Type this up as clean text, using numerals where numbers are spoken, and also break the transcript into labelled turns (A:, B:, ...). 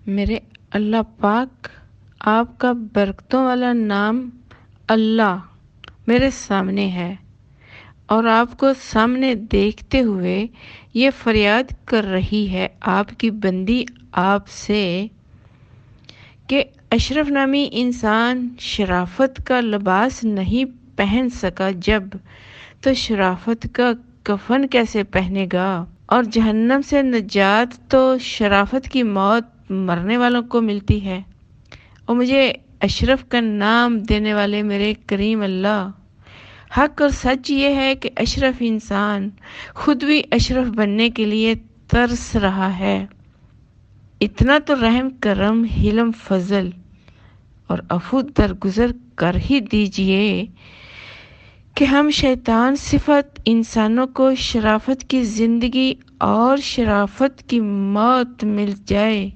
A: میرے اللہ پاک، آپ کا برکتوں والا نام اللہ میرے سامنے ہے، اور آپ کو سامنے دیکھتے ہوئے یہ فریاد کر رہی ہے آپ کی بندی آپ سے کہ اشرف نامی انسان شرافت کا لباس نہیں پہن سکا جب، تو شرافت کا کفن کیسے پہنے گا؟ اور جہنم سے نجات تو شرافت کی موت مرنے والوں کو ملتی ہے۔ اور مجھے اشرف کا نام دینے والے میرے کریم اللہ، حق اور سچ یہ ہے کہ اشرف انسان خود بھی اشرف بننے کے لیے ترس رہا ہے۔ اتنا تو رحم کرم حلم فضل اور عفو درگزر کر ہی دیجئے کہ ہم شیطان صفت انسانوں کو شرافت کی زندگی اور شرافت کی موت مل جائے۔